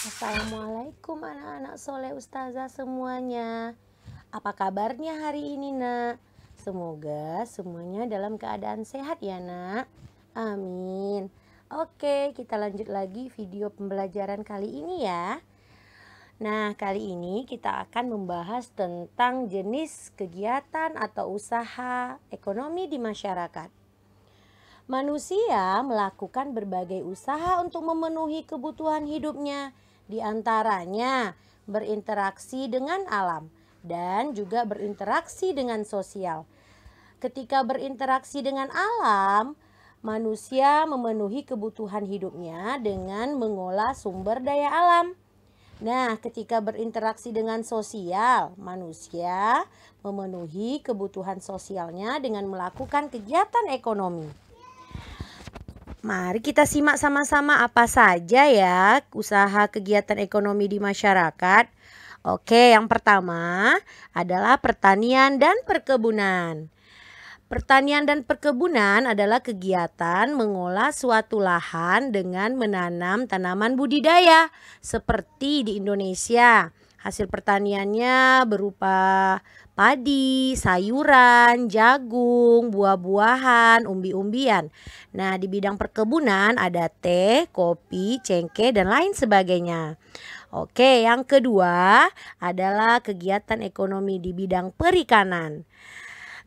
Assalamualaikum anak-anak soleh ustazah semuanya. Apa kabarnya hari ini nak? Semoga semuanya dalam keadaan sehat ya nak. Amin. Oke, kita lanjut lagi video pembelajaran kali ini ya. Nah, kali ini kita akan membahas tentang jenis kegiatan atau usaha ekonomi di masyarakat. Manusia melakukan berbagai usaha untuk memenuhi kebutuhan hidupnya. Di antaranya berinteraksi dengan alam dan juga berinteraksi dengan sosial. Ketika berinteraksi dengan alam, manusia memenuhi kebutuhan hidupnya dengan mengolah sumber daya alam. Nah, ketika berinteraksi dengan sosial, manusia memenuhi kebutuhan sosialnya dengan melakukan kegiatan ekonomi. Mari kita simak sama-sama apa saja ya usaha kegiatan ekonomi di masyarakat. Oke, yang pertama adalah pertanian dan perkebunan. Pertanian dan perkebunan adalah kegiatan mengolah suatu lahan dengan menanam tanaman budidaya seperti di Indonesia. Hasil pertaniannya berupa padi, sayuran, jagung, buah-buahan, umbi-umbian. Nah, di bidang perkebunan ada teh, kopi, cengkeh, dan lain sebagainya. Oke, yang kedua adalah kegiatan ekonomi di bidang perikanan.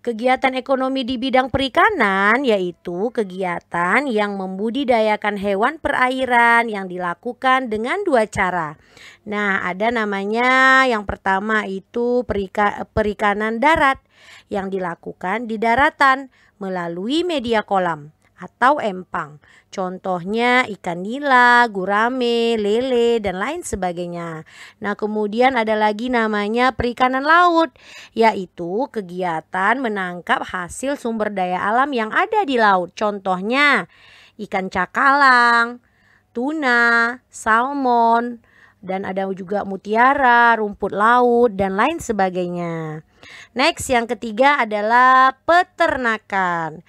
Kegiatan ekonomi di bidang perikanan yaitu kegiatan yang membudidayakan hewan perairan yang dilakukan dengan dua cara. Nah, ada namanya yang pertama itu perikanan darat yang dilakukan di daratan melalui media kolam atau empang. Contohnya ikan nila, gurame, lele, dan lain sebagainya. Nah, kemudian ada lagi namanya perikanan laut, yaitu kegiatan menangkap hasil sumber daya alam yang ada di laut. Contohnya ikan cakalang, tuna, salmon, dan ada juga mutiara, rumput laut, dan lain sebagainya. Next, yang ketiga adalah peternakan.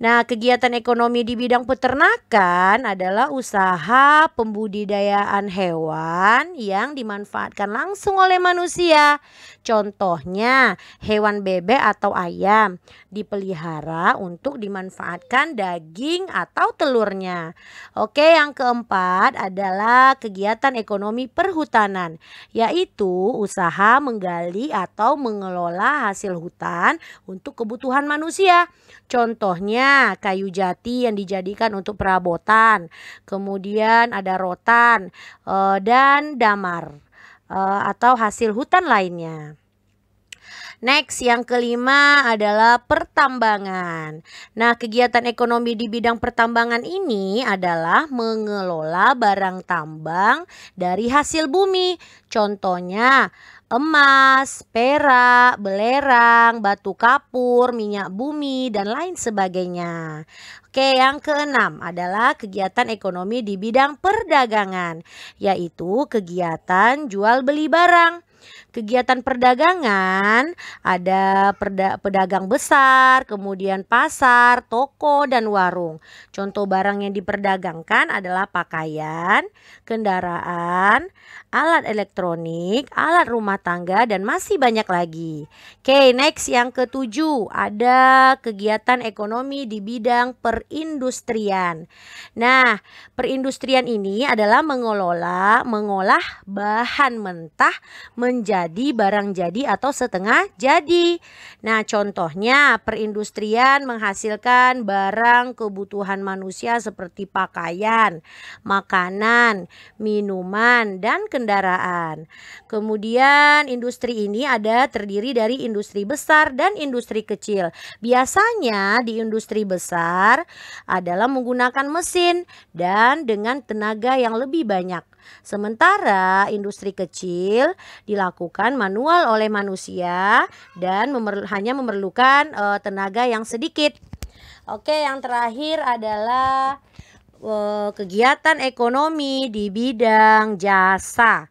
Nah, kegiatan ekonomi di bidang peternakan adalah usaha pembudidayaan hewan yang dimanfaatkan langsung oleh manusia. Contohnya, hewan bebek atau ayam dipelihara untuk dimanfaatkan daging atau telurnya. Oke, yang keempat adalah kegiatan ekonomi perhutanan, yaitu usaha menggali atau mengelola hasil hutan untuk kebutuhan manusia. Contohnya kayu jati yang dijadikan untuk perabotan, kemudian ada rotan dan damar atau hasil hutan lainnya. Next, yang kelima adalah pertambangan. Nah, kegiatan ekonomi di bidang pertambangan ini adalah mengelola barang tambang dari hasil bumi. Contohnya emas, perak, belerang, batu kapur, minyak bumi, dan lain sebagainya. Oke, yang keenam adalah kegiatan ekonomi di bidang perdagangan, yaitu kegiatan jual beli barang. Kegiatan perdagangan ada pedagang besar, kemudian pasar, toko, dan warung. Contoh barang yang diperdagangkan adalah pakaian, kendaraan, alat elektronik, alat rumah tangga, dan masih banyak lagi. Oke, next yang ketujuh ada kegiatan ekonomi di bidang perindustrian. Nah, perindustrian ini adalah mengolah bahan mentah menjadi barang jadi atau setengah jadi. Nah, contohnya perindustrian menghasilkan barang kebutuhan manusia seperti pakaian, makanan, minuman, dan kendaraan. Kemudian industri ini terdiri dari industri besar dan industri kecil. Biasanya di industri besar adalah menggunakan mesin dan dengan tenaga yang lebih banyak. Sementara industri kecil dilakukan manual oleh manusia dan hanya memerlukan tenaga yang sedikit. Oke, yang terakhir adalah kegiatan ekonomi di bidang jasa.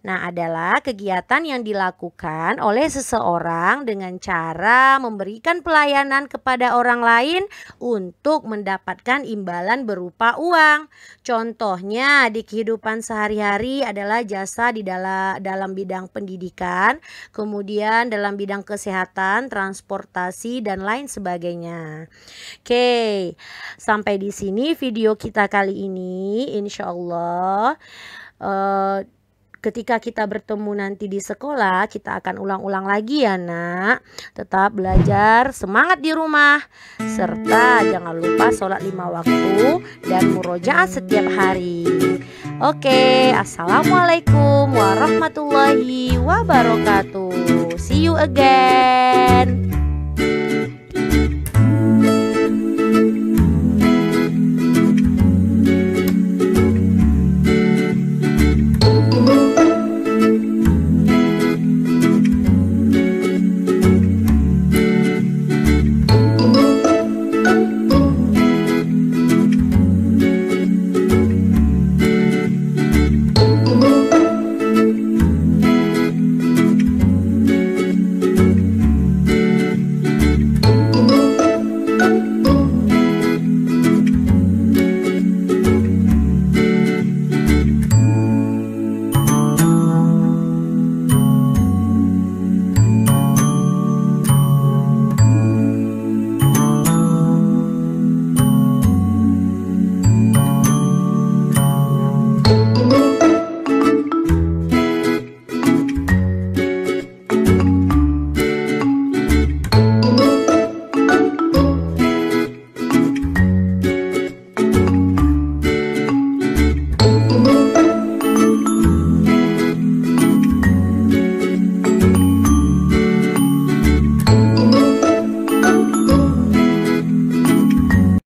Nah, adalah kegiatan yang dilakukan oleh seseorang dengan cara memberikan pelayanan kepada orang lain untuk mendapatkan imbalan berupa uang. Contohnya di kehidupan sehari-hari adalah jasa di dalam bidang pendidikan, kemudian dalam bidang kesehatan, transportasi, dan lain sebagainya. Oke, sampai di sini video kita kali ini. Insya Allah, ketika kita bertemu nanti di sekolah, kita akan ulang-ulang lagi ya nak. Tetap belajar, semangat di rumah, serta jangan lupa sholat 5 waktu dan murojaah setiap hari. Oke, assalamualaikum warahmatullahi wabarakatuh. See you again.